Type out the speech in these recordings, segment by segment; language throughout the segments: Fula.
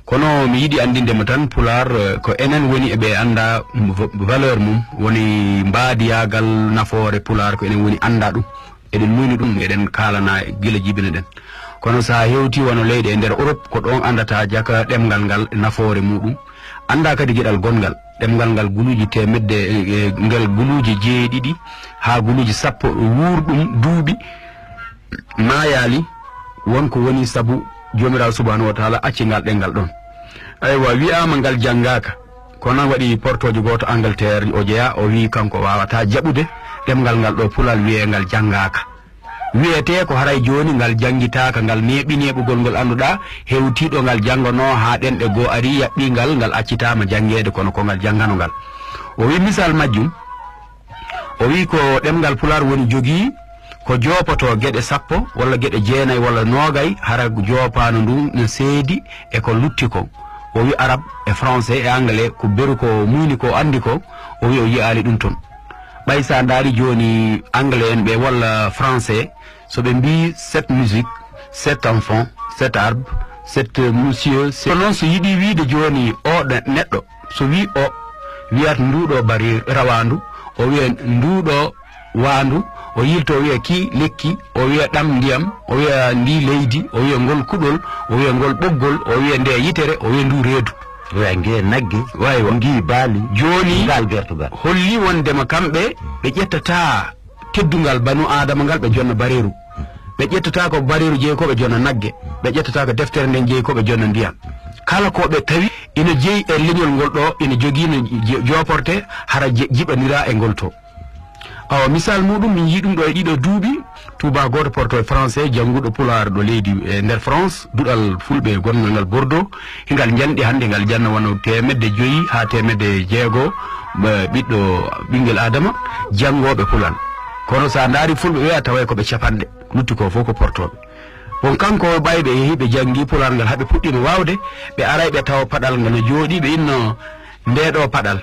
kono mi yidi andinde mo tan pular ko enen woni be anda valeur mum woni mbaadiyagal nafoore pular ko enen woni anda dum eden muyni dum eden kalana gila jibina den kono sa hewti wono leyde e der Europe ko don andata jaka demgal ngal nafoore mudum anda kadi gidal gongal demgal ngal guluji temedde ngal guluji jeedidi ha guluji sappo wurdum duubi mayali wonko woni sabu jomirawo subhanahu wa ta'ala acci ngal dengal don aywa wi'ama ngal jangaka kono wadi portoje goto Angleterre o jeya o wi kanko wawata jabude demgal ngal do pulal wi'e ngal jangaka wi'ete ko haray joni ngal jangitaka ngal nebi nebugol ngol anduda hewtido ngal jangono ha den de go ari yabbi ngal accitama jangede kono ko ngal jangano ngal o wi misal majjum o wi ko demgal pular woni jogi ko jopoto gede sappo walla gede jeenay walla nogay hara jopano ndu ne seedi e ko lutti ko o wi arab e français e anglais ko beru ko muyni ko andi ko o wi o yi'ali dum ton bay sa ndari joni anglais en be walla français so be mbi cette musique cet enfant cet arbre cet monsieur c'est non so yidi wiide joni o neddo so wi o wiat ndudo bari rawandu o wi ndudo wandu o yilto wi'a ki lekki o wi'a dam ndiyam o wi'a ndi leydi o wi'a ngol kudol o wi'a ngol boggol o wi'a nde yitere o wi'a ndu reedu wi'a nge nagge waywa ngi baali joni ngal gertugal holli wondema kambe be ƴettata teddungal banu adama ngal be jonna bareru be ƴettata ko bareru jeey ko be jonna nagge be ƴettata ko deftere nden jeey ko be jonna ndiyam kala ko be tawi ina jeey e leñol ngol do ina jogi no joporte hara jibanira e ngol to aw misal mudum min yidum do e dido duubi tuba goto porto français jangudo pular do leydi e nder France dudal fulbe gongal ngal Bordeaux hingal jandi hande ngal janna wono temedde joyi ha temedde jeego biddo bingel adama jangobe pulan kono sa ndari fulbe wi'a taway ko be capande lutti ko foko portobe bon kanko baybe hibe jangi pular ngal habe puddino wawde be aray be taw padal ngal jodi be inno ndedo padal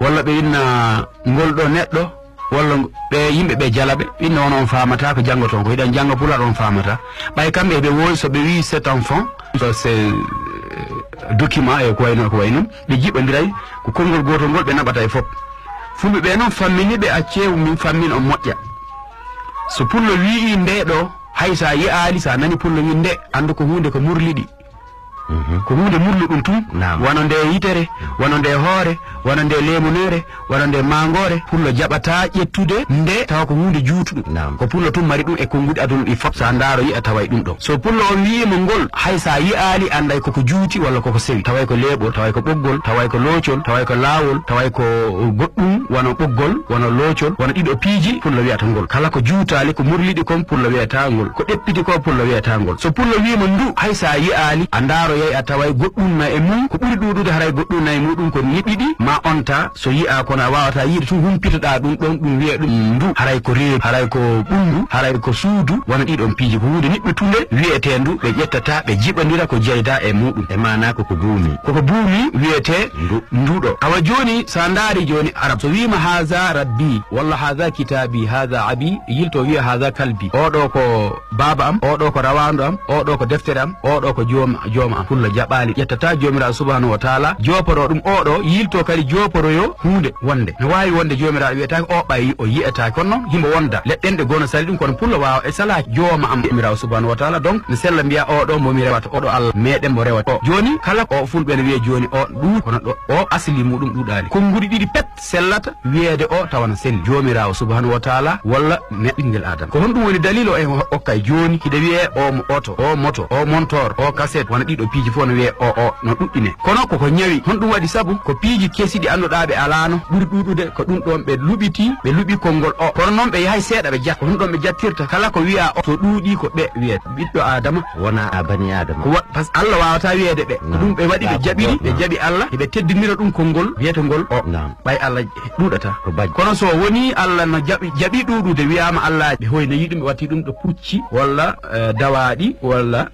walla be inna ngol do neddo walla be yimbe be jalabe inno on famata ko jangoto ko idan janga pular on famata bay kambe be woy so be wi cet enfant so c'est document e ko wayno be jibandiray ko kongol goto ngol be nabata e fop fumbe be non fammini be accew min fammin on modja so pullo wi ndedo haysa yi ali sa nani pullo wi nde andu ko hunde ko murlidi ko hunde murludum tum wonande yitere wonande hoore wonande lemunere wonande mangore pullo jabata ƴettude nde taw ko hunde juutudum ko pullo tum mari dum e kongudi aduna di fop sa ndaro yi taway dum do so pullo on wi mo ngol haysa yi ali anday ko juuti walla ko sewi taway ko lebo taway ko boggol taway ko loocol taway ko lawol taway ko goddum wono boggol wono loocol wono dido piiji pullo wi'ata ngol kala ko juutali ko murlidi kom pullo wi'ata ngol ko deppiti ko pullo wi'ata ngol so pullo wi mo ndu haysa yi ali andaro yey ataway goddum na e mum ko buri dudude haray goddum na e mudum ko nibidi ma onta so yi'a ko na wawata yidi tum humpitata dum don dum wi'a dum ndu haray ko reedu haray ko bundu haray ko suudu wona didon piiji ko hunde nibbe tunde wi'ete ndu be ƴettata be jibandira ko jeyda e mudum e mana ko buumi wi'ete ndudo awa joni sa ndari joni arab so wima haza rabbi walla haza kitabi haza abi yilto wi'a haza kalbi odo ko baba am odo ko rawandu am odo ko deftere am odo ko jooma am pulla jabali ƴettata jomira subhanahu wa ta'ala joporo dum odo yilto kadi joporoyo hunde wonde no wawi wonde jomira wi'ata o bayi o yi'ata kono himbo wonda ledden de gono sali dum kono pulla waawa e sala jooma am jomira subhanahu wa ta'ala donc mi sella mbiya odo mo mi rewata odo Allah meden mo rewata o joni kala ko fulbe ne wi'e joni o du kono do o asli mudum dudali ko ngudi didi pet sellata wi'ede o tawana selli jomira subhanahu wa ta'ala walla neddingel adam ko hondum woni dalilo e okkay joni hide wi'e o mo auto o moto o montor o cassette wana dido piiji fo no wi'e o no duddine kono ko nyawi hondum wadi sabu ko piiji kesidi anduda be alano buri dudude ko dum don be lubi kongol o kono non be yahay seeda be jakko dum don be jattirta kala ko wi'a o to duudi ko be wi'e biddo adama wona bani adama ko pas Allah wawata wi'ede be dum be wadi be jabi Allah be teddinira dum kongol wi'ete ngol o bay Allah dudata ko baj kono so woni Allah no jabi dudude wi'ama Allah be hoyno yidum be watti dum do pucci walla dawaadi walla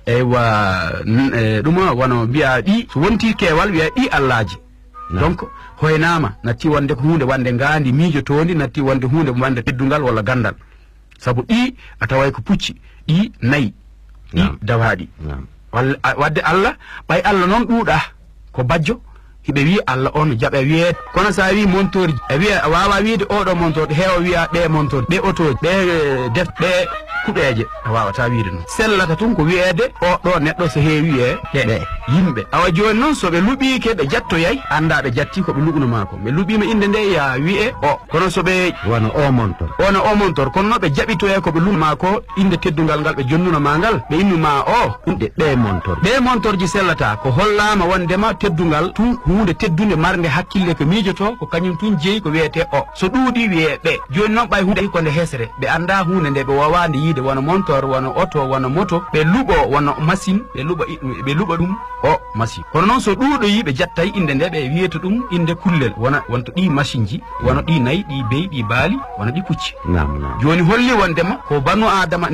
duma wono bi'a di so wonti kewal wi'a di Allahji donc hoynama natti wonde ko hunde wande ngandi miijo tondi natti wonde hunde wande teddungal walla gandal sabu di ataway ko pucci di nayi di dawaadi wadde Allah ɓay Allah noon ɗuuɗa ko bajjo hiɓe wi Allah on jaɓa wiye kono sa wi montori e wiya wawa wiide oɗo montori heewa wiya ɓe montori ɓe otoji ɓe ɓe kuɗeje a wawata wiide noon sellata tun ko wiyeede o ɗo neɗɗo so heewi e ɗe yimɓe awa joni noon soɓe luuɓike ɓe jattoyay anda ɓe jatti koɓe luɓno mako ɓe luuɓima inde nde ya wiye o kono soɓe wona o montor kono noon ɓe jaɓitoye koɓe luɓno mako inde teddungal ngal ɓe jonnunoma ngal ɓe innuma o ɓe montorji sellata ko hollama wondema teddungal tun hunde teddude marde hakkille ko miijoto ko kañum tun jeeyi ko wiyete o so ɗuuɗi wiye ɓe joni noon ɓay hunde ko nde hesre ɓe anda hunde nde ɓe wawande yiide wona montor wona auto wona moto ɓe luuɓo wona machine ɓe luuɓa ɗum o machine kono noon so ɗuuɗoyi ɓe jattay inde nde ɓe wiyata ɗum inde kullel wonto ɗi machine ji wona ɗi nayyi ɗi beyi ɗi baali wona ɗi pucci joni holli wondema ko banu adama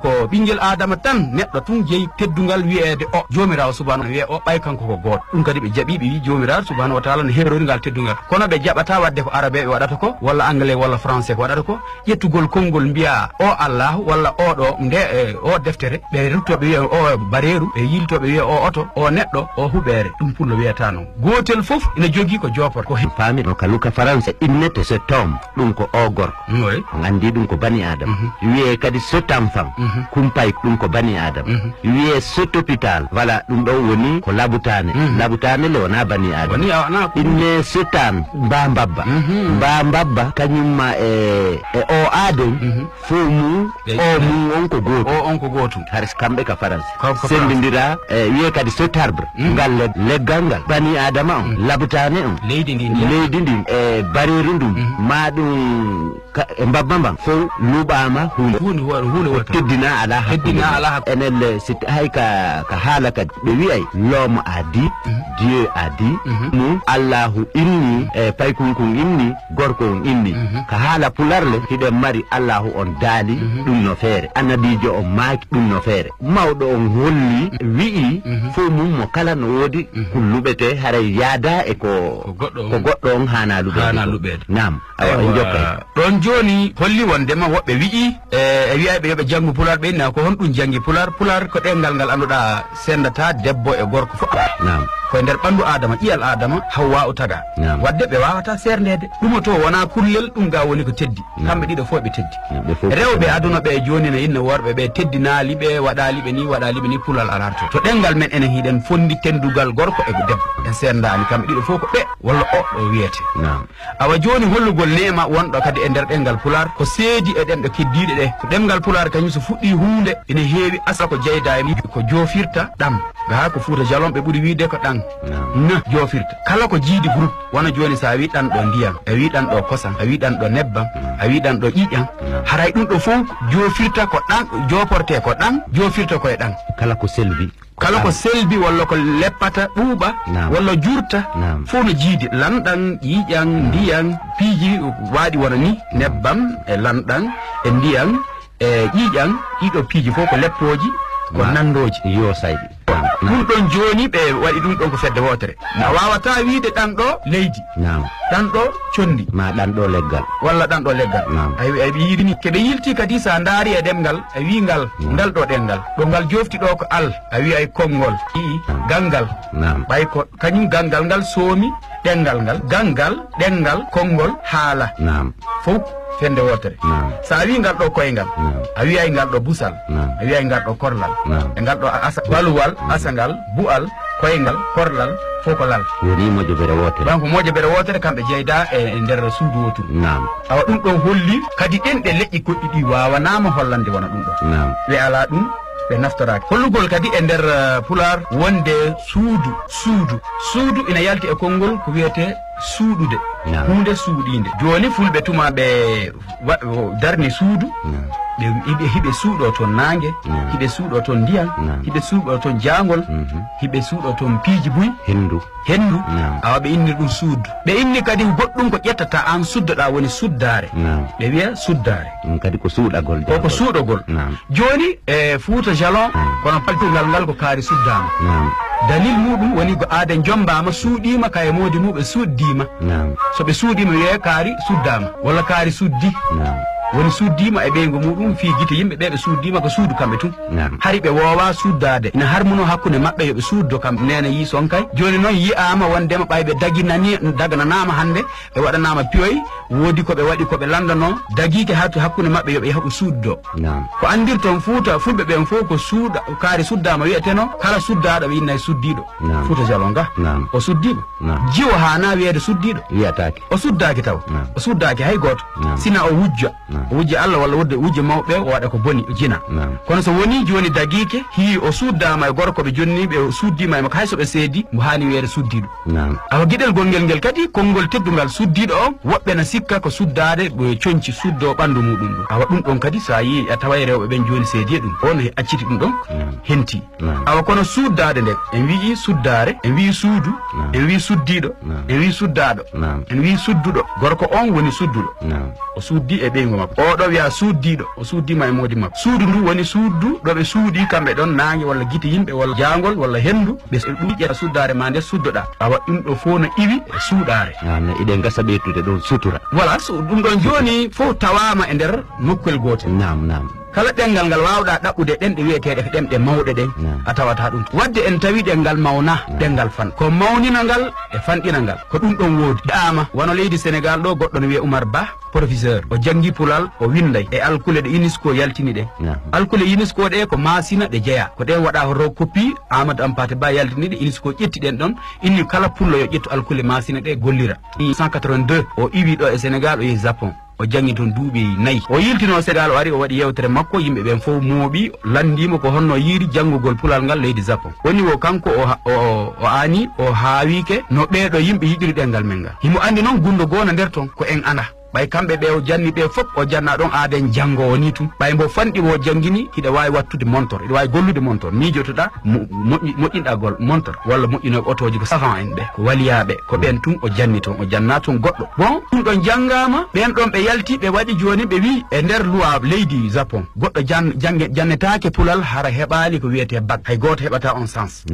ko ɓinguel adama tan neɗɗo tun jeeyi teddungal wiyede o jomirawo subahanahu wiye o ɓay kanko ko goto ɗum kadi ɓe jaaɓi ɓe wi jomirawo subahanahu wa taala ne heerori teddungal kono ɓe jaɓata wadde ko arabe ɓe waɗata ko walla anglais walla français ko waɗata ko ƴettugol konngol mbiya o allahu walla oɗo nde o deftere ɓe ruttoɓe wiya o bareru ɓe yiltoɓe wiya o oto o neɗɗo o huɓere ɗum pullo wiyata noon gotel foof ene jogui ko jopor ko faami no ka luka français innete ce tom ɗum ko o gorko gandi ɗum ko bani adama wiye kadi cet enfant kumpay ɗum ko bani adama wiye cet hôpital voilà ɗum ɗo woni ko labutane labutane le wona bani adama inne setan mba mbabba kañumma e o adon fo mum o mum on ko gotum haris kamɓe ka français sendidira wiye kadi cet arbre ngal leggal ngal bani adama on labutane on leydi ndin e bareru ndum ma ɗum e mbabba mban fo luɓama hunde teddina ala enelle si hay ka haala kadi ɓe wiyay l'homme a dit Dieu a dit mum allahu inni e paykunkun inni gorko on inni ka haala pularle hiɗen mari allahu on daali ɗum no feere annabijo on maaki ɗum no feere mawɗo on holli wi'i fo mum mo kala no woodi kulluɓete haray yaada e ko goɗɗo on hana luɓede nam awa en jokkay ɗon joni holli wondema woɓɓe wi'i e wi'ayɓe yoɓe janggu pular ɓe inna ko hon ɗum jangi pular ko ɗengal ngal anduɗa sendata debbo e gorko fof nam koye nder ɓandu adama ƴiyal adama Hawwa o taga wadde ɓe wawata serdede ɗum to wona kullel ɗum ga woni ko teddi kamɓe ɗiɗo fof ɓe teddi rewɓe aduna ɓe joni ne inna worɓe ɓe teddinaliɓe waɗaliɓe ni pulal alarto to ɗengal men enen hiɗen fondi tendugal gorko e debbo en serdani kamɓe ɗiɗo fof ko ɓe walla o ɗo wiyete awa joni hollugol nema wonɗo kadi e nder ɗengal pular ko seedi e ɗenɗo keddiɗe ɗe ko ɗemgal pular kañum so fuɗɗi hunde ene heewi asa ko jeyda e ko jofirta ɗam ga ko Fouta Jalon ɓe ɓuuri wiide ko ɗan na jofirta kala ko jiidi groupe wona joni sa wi ɗan ɗo ndiyam a wi ɗan ɗo kosam a wi ɗan ɗo nebbam a wi ɗan ɗo ƴiƴam haray ɗum ɗo fof jofirta ko ɗan joporte ko ɗan jofirta koye ɗan kala ko selbi walla ko leppata ɓuuɓa walla jurta fof no jiidi lanɗan ƴiƴan ndiyan piiji waɗi wona ni nebbam e lanɗan e ndiyan e ƴiƴan ɗiɗo piiji fof ko leppoji ko nandoji yo sayɗi ɗum ɗon joni ɓe waɗi ɗum ɗon ko fedde wotere a wawata wiide ɗan ɗo leydi ɗan ɗo condi ma ɗan ɗo leggal walla ɗan ɗo leggal aɓe yiɗini keɓe yilti kadi sa daari e ɗemgal a wi ngal ngal ɗo ɗengal ɗo ngal jofti ɗo ko al a wi ay konngol ii gangal ɓay ko kañum gangal ngal soomi ɗengal ngal gangal ɗengal konngol haala fof fende wotere sa wi ngal ɗo koyngal a wiyay ngal ɗo busal a wiyay ngal ɗo korlal e ngal ɗo baluwal asangal bu'al koyngal korlal fof ko lal woni mojobere wotere donc mojobere wotere kamɓe jeyda e nder suudu wotudu awa ɗum ɗon holli kadi ɗenɗe leƴƴi goɗɗi ɗi wawanama hollande wona ɗum ɗo ɓe ala ɗum ɓe naftoraki hollugol kadi e nder pular wonde suudu ina yalti e konngol ko wiyete suuɗude hunde suuɗinde joni fulɓe tuma ɓe darni suudu ɓe hiɓe suuɗo toon nangue hiɓe suuɗo toon ndiyam hiɓe suuɗo toon jangol hiɓe suuɗo toon piiji buy hendu awa ɓe inni ɗum suudu ɓe inni kadi goɗɗum ko ƴettata an suddoɗa woni suddare ɓe wiya suddare kadi ko suuɗagol ko suuɗogol joni e Fouta Jalon kono paltugal ngal ko kaari suddama dalil muɗum woni ko aaden jombama suuɗima kaye modi muɓe suddima so ɓe suuɗima wiye kaari suddama walla kaari suddi woni suddima e ɓeygo muɗum fi gite yimɓe ɓe suddima ko suudu kamɓe tun hari ɓe wowa suddade ina harmuno hakkude mabɓe yoɓe suddo kam nene yi son kay joni noon yi'ama wondema ɓayɓe dagananama hande ɓe waɗanama piyoy woodi koɓe waɗi koɓe landano dagike hakkude mabɓe yoɓe yaha ɓe suddo ko andir toon Fouta fulɓe ɓen fof ko suuda kaari suddama wiyeteno kala suddaɗo winnayi suddiɗo Fouta Jalon ga o suddiɗo jiwo hana wiyede suddiɗo wiyatake o suddaki taw o suddaki hay goto sina o wujja Allah walla wodde wujja mawɓe o waɗa ko boni jina kono so woni joni dagike hi o suddama e gorko ɓe jonniɓe o suddima e makko hay soɓe seedi mo hani wiyede suddiɗo awa gueɗel gongel ngel kadi konngol teddugal suddiɗo o woɓɓe na sikka ko suddade ɓe coñci suddo ɓandu muɗum ɗum awa ɗum ɗon kadi sa yi a tawa rewɓe ɓen joni seedi e ɗum on acciti ɗum ɗon henti awa kono suddade nde en wii suddare en wii suudu en wii suddiɗo en wii suddaɗo en wii sudduɗo gorko on woni sudduɗo o suddi e ɓeygo makko oɗo wiya suddiɗo o suddima e modi makko suudu ndu woni suudu ɗo ɓe suudi kamɓe ɗon nangue walla guite yimɓe walla jangol walla hendu ɓe ɗum ƴetta suddare ma nde suddoɗa awa ɗum ɗo fof no iwi e suuɗare iɗen gasa ɓeytude ɗon sutura voilà ɗum ɗon joni fof tawama e nder nokkuel gotel kala ɗengal ngal wawɗa ɗaɓɓude ɗenɗe wiyeteɗe ko ɗemɗe mawɗe ɗen a tawata ɗum wadde en tawi ɗengal mawna ɗengal fan ko mawnina ngal e fanɗina ngal ko ɗum ɗon woodi ɗama wono leydi Sénégal ɗo goɗɗo no wiye Oumar Ba professeur o janggi pulal o winday e alkule ɗe UNESCO yaltini ɗe alkule UNESCO ɗe ko masina ɗe jeeya ko ɗen waɗa hoto copie Amadou Hampâté Bâ yaltini ɗe UNESCO ƴetti ɗen ɗon inni kala pullo yo ƴettu alkule masina ɗe gollira 1982 o iwi ɗo e Sénégal o yehi Japon o jangi toon duuɓi 4 o yiltino Sénégal o ari o waɗi yewtere makko yimɓe ɓen fof mooɓi landimo ko honno yiiri janngugol pulal ngal leydi Japon woni o kanko o aani o haawike no ɓeeɗo yimɓe yiɗiri ɗengal men ngal himo anndi noon gundo goo no nder toon ko en anda ɓay kamɓe ɓe o janni ɓe fof o janna ɗon aaden janngowo ni tum ɓay mbo fanɗi mo janngini hiɗa wawi wattude montor hiɗa wawi gollude montor miijotoɗa moƴƴinɗa gol montor walla moƴƴinoɓe otoji ko savant en ɓe ko waliyaɓe ko ɓen tum o janni toon o janna toon goɗɗo bon ɗum ɗon janngama ɓen ɗon ɓe yalti ɓe waɗi joni ɓe wi e nder loi leydi Japon goɗɗo jannetake pulal hara heɓali ko wiyete bac hay goto heɓata on sens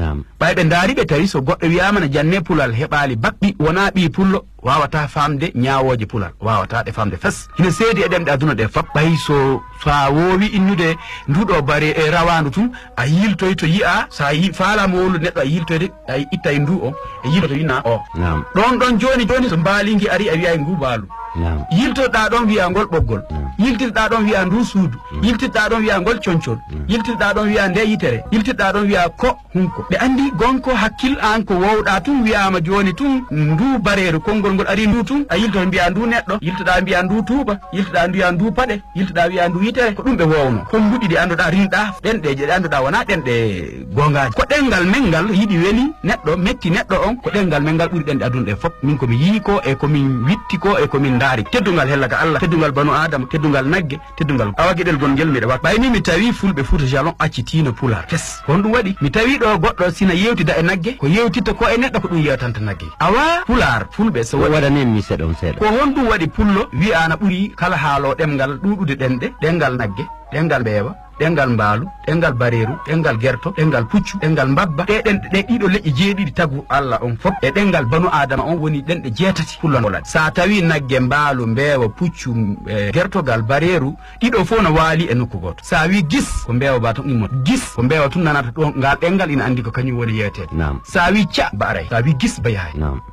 ɓay ɓe daari ɓe tawi so goɗɗo wiyama ne janne pulal heɓali bac ɓi wona ɓi pullo wawata famde ñawoje pulal wawata ɗe famde fes hina seedi e ɗemɗe aduna ɗe fab ɓay so a wowi innude nduɗo bare e rawandu tum a yiltoy to yi'a sa falama wolu neɗɗo a yiltoyde a itta e ndu o e yilto yina o ɗon joni so mbaalingui ari a wiya ngu baalu yiltoɗa ɗon wiya ngol ɓoggol yiltirɗa ɗon wiya ndu suudu yiltirɗa ɗon wiya ngol concol yiltirɗa ɗon wiya nde yitere yiltirɗa ɗon wiya ko hunko ɓe andi gonko hakkil an ko wowɗa tum wiyama joni tum ndu bareru konngol ngol ari ndu tum a yiltoto mbiya ndu neɗɗo yiltoɗa mbiya ndu tuuba yiltoɗa mbiya ndu paɗe yiltoɗa wiya ndu yitere ko ɗum ɓe wowno konguɗi ɗi anduɗa rinɗa ɗenɗeje ɗe anduɗa wona ɗenɗe gongaji ko ɗengal men ngal yiɗi weeli neɗɗo metti neɗɗo on ko ɗengal men ngal ɓuuri ɗenɗe aduna ɗe foof min komi yii ko e komin witti ko e komin daari teddungal hellaka Allah teddungal banu adama teddungal nagge teddungal awa gueɗel gonguel miɗa wat ɓayni mi tawi fulɓe Fouta Jalon accitino pular tes kon ɗum waɗi mi tawi ɗo goɗɗo sina yewtida e nagge ko yewtitta ko e neɗɗo ko ɗum yewtanta nagge awa pular fulɓe so waɗanen mi seeɗon seeɗa ko hon ɗum waɗi pullo wiyana ɓuuri kala haalo ɗemgal ɗuɗude ɗenɗe ɗengal nagge ɗengal ɓeewa ɗengal mbaalu ɗengal bareeru ɗengal gerto ɗengal puccu ɗengal mbabba ɗe ɗiɗo leƴƴi jeeɗiɗi tagu Allah on fof e ɗengal banu adama on woni ɗenɗe jeetati pullonolade sa tawi nagge mbaalu mbeewa puccu gertogal bareeru ɗiɗo fof no waali e nokku goto sa wi gis ko mbeewa ba ton immota gis ko mbeewa tun nanata ɗon ngal ɗengal ina andi ko kañum woni yeyetede sa wi ca ba aray sa wi gis ba yahay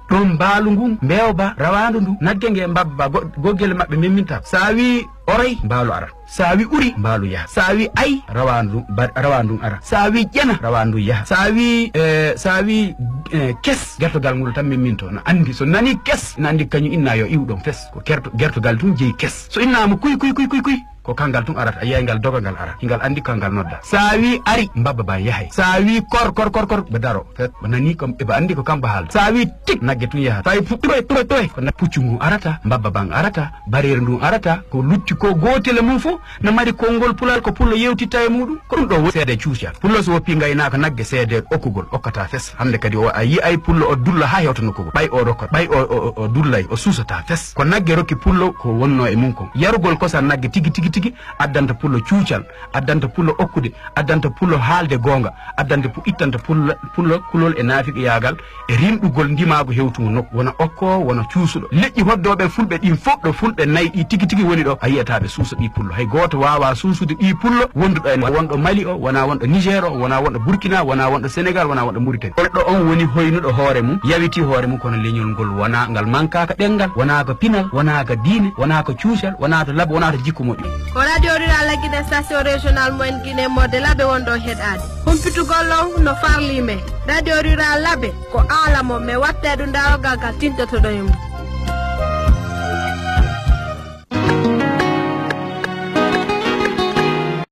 ɗon mbaalu ngun mbeewa ba rawandu ndu nagge nge mbabba goggel mabɓe memminta sa wi oray mbaalu ara sa wi uri mbaalu yaha sa wi ay rawandu ara sa wi ƴena rawandu yaha sa wi kes gertogal ngol tan min to no andi so nani kes ina andi kañum inna yo iwɗon fes ko gertogal tum jeeyi kes so innama kuy ko kangal tun arata a yiyay ngal dogangal ara hingal andi kangal nodda sa wi ari mbabba ba yahay sa wi kor ɓe daro fet ɓe nani ko ɓe andi ko kamɓe haalda sa wi tik nagge tun yaha tawi toy ko puccu ngu arata mbabba ban arata bareere ndu arata ko lutti ko gotele mum fof no mari konngol pulal ko pullo yewtitta e muɗum ko ɗum ɗo seede cuuca pullo so woppi gaynaka nagge seede okkugol okkata fes hande kadi o a yi ay pullo o dulla ha hewta nokkugol ɓay o rokkata ɓay o dullay o suusata fes ko nagge rokki pullo ko wonno e mum ko yarugol kosan nagge tigi tigi addanta pullo cuucal addanta pullo okkude addanta pullo haalde gonga addanta ittanta pullo kulol e naafiqe yaagal e rimɗugol ndimaago hewtugo nokku wona okko wona cuusuɗo leƴƴi hoddoɓe fulɓe ɗin fof ɗo fulɓe nayi ɗi tigi woni ɗo a yiyata ɓe suusa ɗi pullo hay goto wawa suusude ɗi pullo wonduɗo en wonɗo Mali o wona wonɗo Niger o wona wonɗo Burkina wona wonɗo Sénégal wona wonɗo Mauritanie neɗɗo on woni hoynuɗo hoore mum yawiti hoore mum kono leñol ngol wona ngal mankaka ɗengal wona ko pinal wona ko diine wona ko cuusal wona to laaɓa wona to jikku moƴƴo ko radio rural la Guinée station régional mo en Guinée modde laaɓe wonɗo heɗade humpitugol on no farlime radio rural laaɓe ko alamo me watte ɗum darogal ka tintotoɗo e mum